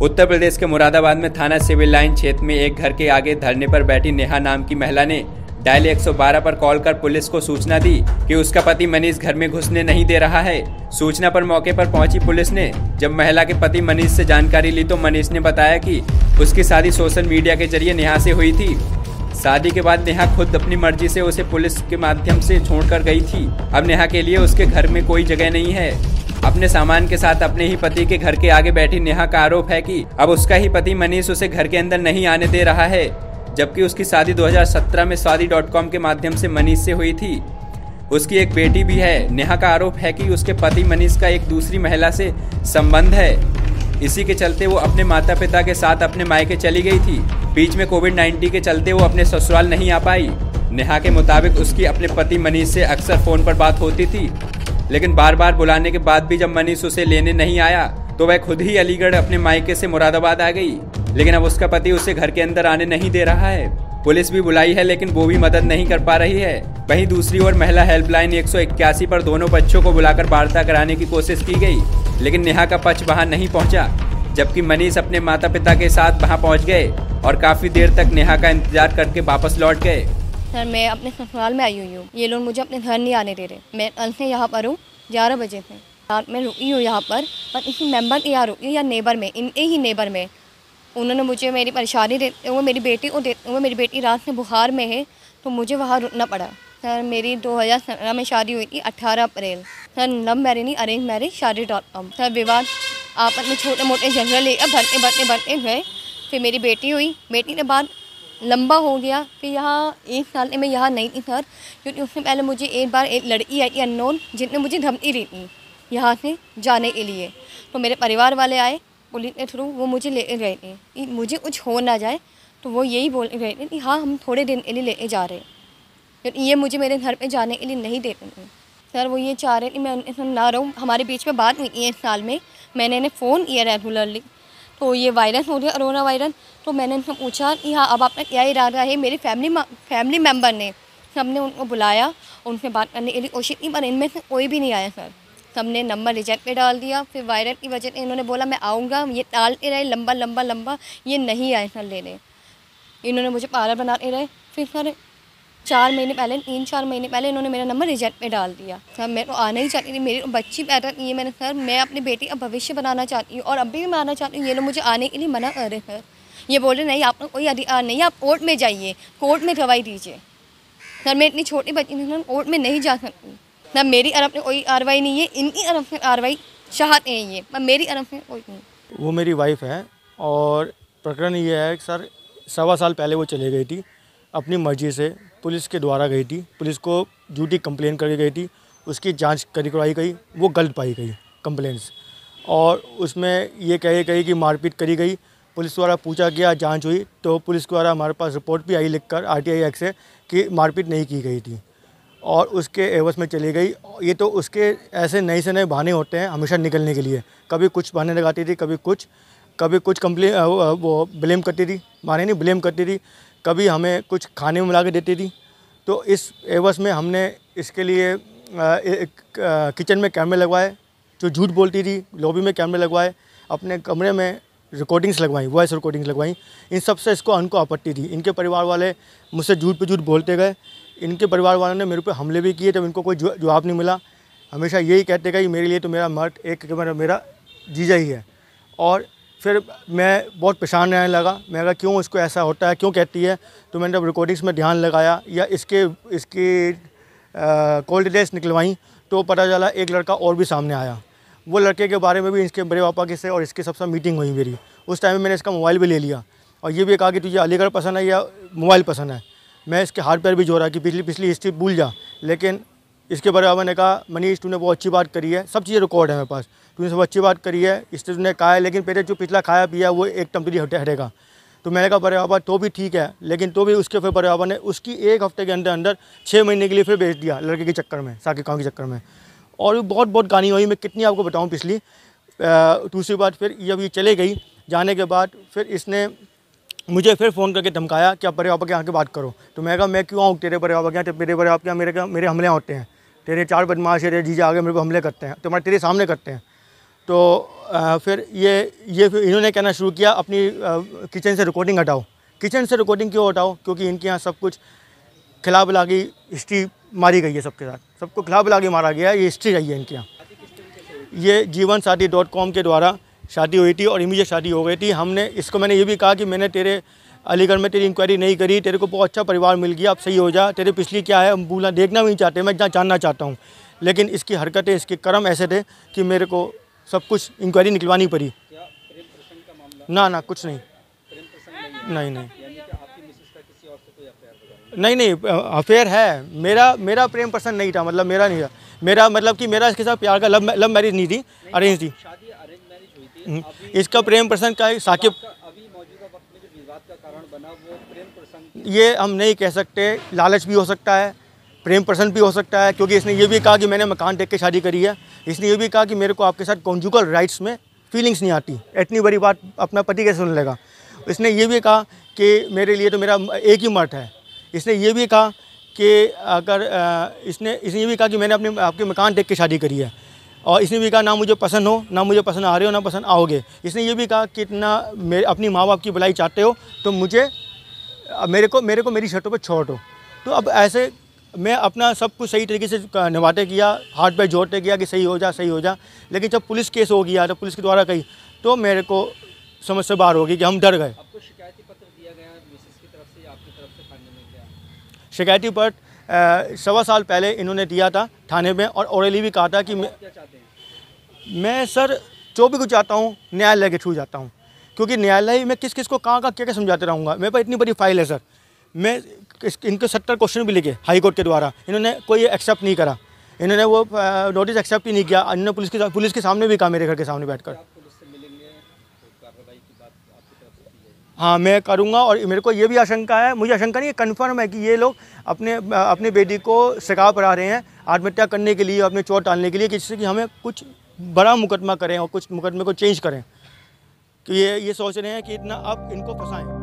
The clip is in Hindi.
उत्तर प्रदेश के मुरादाबाद में थाना सिविल लाइन क्षेत्र में एक घर के आगे धरने पर बैठी नेहा नाम की महिला ने डायल 112 पर कॉल कर पुलिस को सूचना दी कि उसका पति मनीष घर में घुसने नहीं दे रहा है। सूचना पर मौके पर पहुंची पुलिस ने जब महिला के पति मनीष से जानकारी ली तो मनीष ने बताया कि उसकी शादी सोशल मीडिया के जरिए नेहा से हुई थी। शादी के बाद नेहा खुद अपनी मर्जी से उसे पुलिस के माध्यम से छोड़कर गई थी। अब नेहा के लिए उसके घर में कोई जगह नहीं है। अपने सामान के साथ अपने ही पति के घर के आगे बैठी नेहा का आरोप है कि अब उसका ही पति मनीष उसे घर के अंदर नहीं आने दे रहा है, जबकि उसकी शादी 2017 में शादी.com के माध्यम से मनीष से हुई थी। उसकी एक बेटी भी है। नेहा का आरोप है कि उसके पति मनीष का एक दूसरी महिला से संबंध है। इसी के चलते वो अपने माता पिता के साथ अपने मायके चली गई थी। बीच में कोविड-19 के चलते वो अपने ससुराल नहीं आ पाई। नेहा के मुताबिक उसकी अपने पति मनीष से अक्सर फोन पर बात होती थी, लेकिन बार बार बुलाने के बाद भी जब मनीष उसे लेने नहीं आया तो वह खुद ही अलीगढ़ अपने मायके से मुरादाबाद आ गई। लेकिन अब उसका पति उसे घर के अंदर आने नहीं दे रहा है। पुलिस भी बुलाई है लेकिन वो भी मदद नहीं कर पा रही है। वहीं दूसरी ओर महिला हेल्पलाइन 181 पर दोनों बच्चों को बुलाकर वार्ता कराने की कोशिश की गई, लेकिन नेहा का पक्ष वहां नहीं पहुंचा, जबकि मनीष अपने माता पिता के साथ वहां पहुंच गए और काफी देर तक नेहा का इंतजार करके वापस लौट गए। सर, मैं अपने ससुराल में आई हुई हूँ। ये लोग मुझे अपने घर नहीं आने दे रहे। मैं कल से यहाँ पर हूँ, 11 बजे से रात में रुकी हूँ यहाँ पर इसी मेंबर के यहाँ रुकी या नेबर में, इनके ही नेबर में। उन्होंने मुझे मेरी परेशानी देते हुए मेरी बेटी को देते हुए, मेरी बेटी रात में बुखार में है तो मुझे वहाँ रुकना पड़ा। सर, मेरी 2017 में शादी हुई थी 18 अप्रैल। सर, लव मैरिज नहीं अरेंज मैरिज शादी.com। सर, विवाद आपस में छोटे मोटे झगड़े लेकर बढ़ते गए। फिर मेरी बेटी हुई, बेटी के बाद लंबा हो गया। फिर यहाँ 1 साल में यहाँ नहीं थी सर, क्योंकि उससे पहले मुझे एक बार एक लड़की आई थी अननोन, जिसने मुझे धमकी दी थी यहाँ से जाने के लिए। तो मेरे परिवार वाले आए पुलिस के थ्रू, वो मुझे ले गए थे कि मुझे कुछ हो ना जाए। तो वो यही बोल रहे थे कि हाँ, हम थोड़े दिन के लिए लेके जा रहे हैं, क्योंकि ये मुझे मेरे घर पे जाने के लिए नहीं देते थे। सर, वो ये चाह रहे कि मैं उनके साथ ना रहूँ। हमारे बीच में बात हुई थी 1 साल में, मैंने इन्हें फ़ोन किया रेगुलरली, तो ये वायरस हो गया कोरोना वायरस। तो मैंने उनसे पूछा कि हाँ, अब आपका क्या इरादा है। मेरी फैमिली मेम्बर ने सबने उनको बुलाया, उनसे बात करने के लिए कोशिश की, पर इनमें से कोई भी नहीं आया सर। सबने नंबर रिजेक्ट पे डाल दिया। फिर वायरस की वजह से इन्होंने बोला मैं आऊँगा, ये टालते रहे लंबा, ये नहीं आए सर लेने। इन्होंने मुझे पागल बनाते रहे। फिर सर 3-4 महीने पहले इन्होंने मेरा नंबर रिजेक्ट पे डाल दिया। सर, मैं तो आना ही चाहती थी, मेरी बच्ची पैदा की है मैंने। सर, मैं अपनी बेटी का भविष्य बनाना चाहती हूँ और अभी भी मैं आना चाहती हूँ। ये लोग मुझे आने के लिए मना कर रहे हैं सर। ये बोल रहे नहीं, आपका कोई अधिकार नहीं है, आप कोर्ट में जाइए, कोर्ट में गवाही दीजिए। सर, मैं इतनी छोटी बच्ची थी, कोर्ट में नहीं जा सकती। सर, मेरी तरफ से कोई कार्रवाई नहीं है, इनकी तरफ से कार्रवाई चाहते हैं ये, पर मेरी तरफ से कोई नहीं। वो मेरी वाइफ है और प्रकरण ये है कि सर 1.25 साल पहले वो चली गई थी अपनी मर्जी से, पुलिस के द्वारा गई थी, पुलिस को झूठी कंप्लेन करके गई थी। उसकी जांच करवाई गई, वो गलत पाई गई कंप्लेंट्स, और उसमें ये कही कि मारपीट करी गई। पुलिस द्वारा पूछा गया, जांच हुई तो पुलिस द्वारा हमारे पास रिपोर्ट भी आई लिखकर RTI एक्ट से कि मारपीट नहीं की गई थी और उसके एवज में चली गई। ये तो उसके ऐसे नए से नए बहाने होते हैं हमेशा निकलने के लिए। कभी कुछ बहाने लगाती थी, कभी कुछ कंप्लेन वो ब्लेम करती थी, बहाने नहीं ब्लेम करती थी। कभी हमें कुछ खाने में मिला के देती थी। तो इस एवज में हमने इसके लिए किचन में कैमरे लगवाए, जो झूठ बोलती थी लॉबी में कैमरे लगवाए, अपने कमरे में रिकॉर्डिंग्स लगवाई, वॉइस रिकॉर्डिंग्स लगवाई। इन सब से इनको आपत्ति थी। इनके परिवार वाले मुझसे झूठ पे झूठ बोलते गए। इनके परिवार वालों ने मेरे पे हमले भी किए, तब इनको कोई जवाब नहीं मिला। हमेशा यही कहते गए कि मेरे लिए तो मेरा मर्द एक मेरा जीजा ही है। और फिर मैं बहुत परेशान रहने लगा। मैं कहा क्यों इसको ऐसा होता है, क्यों कहती है। तो मैंने जब रिकॉर्डिंग्स में ध्यान लगाया या इसकी कॉल डिटेल्स निकलवाई तो पता चला एक लड़का और भी सामने आया। वो लड़के के बारे में भी इसके बड़े पापा के से और इसके सबसे मीटिंग हुई मेरी। उस टाइम में मैंने इसका मोबाइल भी ले लिया और ये भी कहा कि तुझे अलीगढ़ पसंद है या मोबाइल पसंद है। मैं इसके हाथ पैर भी जोड़ा कि पिछली हिस्ट्री भूल जा, लेकिन इसके बराबर ने कहा मनीष तूने बहुत अच्छी बात करी है, सब चीज़ें रिकॉर्ड है मेरे पास, तूने सब अच्छी बात करी है, इससे तूने कहा है, लेकिन पहले जो पिछला खाया पिया वो एक टम्परी हटेगा। तो मैंने कहा बराबर तो भी ठीक है, लेकिन तो भी उसके फिर बराबर ने उसकी 1 हफ्ते के अंदर 6 महीने के लिए फिर भेज दिया लड़के के चक्कर में, साकी गाँव के चक्कर में। और भी बहुत कहानी हुई, मैं कितनी आपको बताऊँ पिछली। दूसरी बात फिर जब ये चले गई, जाने के बाद फिर इसने मुझे फिर फ़ोन करके धमकाया कि आप बड़े पापा के यहाँ के बात करो। तो मैं कहा मैं क्यों आऊँ तेरे बड़े पापा के यहाँ, तेरे बड़े पापा के यहाँ मेरे हमले होते हैं, तेरे 4 बदमाश है, तेरे जीजा आगे मेरे को हमले करते हैं, तुम्हारे तेरे सामने करते हैं। तो फिर ये फिर इन्होंने कहना शुरू किया अपनी किचन से रिकॉर्डिंग हटाओ। किचन से रिकॉर्डिंग क्यों हटाओ? क्योंकि इनके यहाँ सब कुछ खिला पिला की हिस्ट्री मारी गई है, सबके साथ सबको खिला पिला के मारा गया है, ये हिस्ट्री रही है इनके यहाँ। ये जीवनसाथी.com के द्वारा शादी हुई थी और इमीडिएट शादी हो गई थी। मैंने ये भी कहा कि मैंने तेरे अलीगढ़ में तेरी इंक्वायरी नहीं करी, तेरे को बहुत अच्छा परिवार मिल गया, अब सही हो जा, तेरे पिछली क्या है हम भूलना देखना भी नहीं चाहते, मैं जानना चाहता हूँ। लेकिन इसकी हरकतें, इसके कर्म ऐसे थे कि मेरे को सब कुछ इंक्वायरी निकलवानी पड़ी। ना कुछ नहीं, नहीं अफेयर है। मेरा प्रेम प्रसंग नहीं था, मतलब मेरा नहीं था। मेरा मतलब कि मेरा इसके साथ प्यार का लव मैरिज नहीं थी, अरेंज थी। इसका प्रेम प्रसंग का साकिब, ये हम नहीं कह सकते। लालच भी हो सकता है, प्रेम प्रसंग भी हो सकता है, क्योंकि इसने ये भी कहा कि मैंने मकान देख के शादी करी है। इसने ये भी कहा कि मेरे को आपके साथ कॉन्जुगल राइट्स में फीलिंग्स नहीं आती। इतनी बड़ी बात अपना पति कैसे सुन लेगा? इसने ये भी कहा कि मेरे लिए तो मेरा एक ही मर्द है। इसने ये भी कहा कि अगर इसने ये भी कहा कि मैंने आपके मकान देख के शादी करी है। और इसने भी कहा ना मुझे पसंद हो, ना मुझे पसंद आ रहे हो, ना पसंद आओगे। इसने ये भी कहा कि इतना अपनी माँ बाप की भलाई चाहते हो तो मेरे को मेरी शर्तों पर छोड़ो। तो अब ऐसे मैं अपना सब कुछ सही तरीके से निभाते किया, हाथ पे जोड़ते किया कि सही हो जा। लेकिन जब पुलिस केस हो गया, जब पुलिस के द्वारा कही, तो मेरे को समझ से बाहर हो गई कि हम डर गए। आपको शिकायती पत्र दिया गया मिसेस की तरफ से या आपकी तरफ से थाने में क्या? शिकायती पत्र 1.25 साल पहले इन्होंने दिया था थाने में, और ओरली भी कहा था कि मैं सर जो भी कुछ चाहता हूँ न्यायालय के थ्रू जाता हूँ, क्योंकि न्यायालय में किस को कहाँ का क्या समझाते रहूँगा। मेरे पास इतनी बड़ी फाइल है सर। मैं इनके 70 क्वेश्चन भी लिखे हाई कोर्ट के द्वारा, इन्होंने कोई एक्सेप्ट नहीं करा। इन्होंने वो नोटिस एक्सेप्ट ही नहीं किया। इन्होंने पुलिस के सामने भी कहा, मेरे घर के सामने बैठकर। हाँ, मैं करूँगा। और मेरे को ये भी आशंका है, मुझे आशंका नहीं है, कन्फर्म है कि ये लोग अपने बेटी को शिकार करा रहे हैं आत्महत्या करने के लिए, अपने चोट डालने के लिए, जिससे कि हमें कुछ बड़ा मुकदमा करें और कुछ मुकदमे को चेंज करें। कि ये सोच रहे हैं कि इतना अब इनको फंसाएं।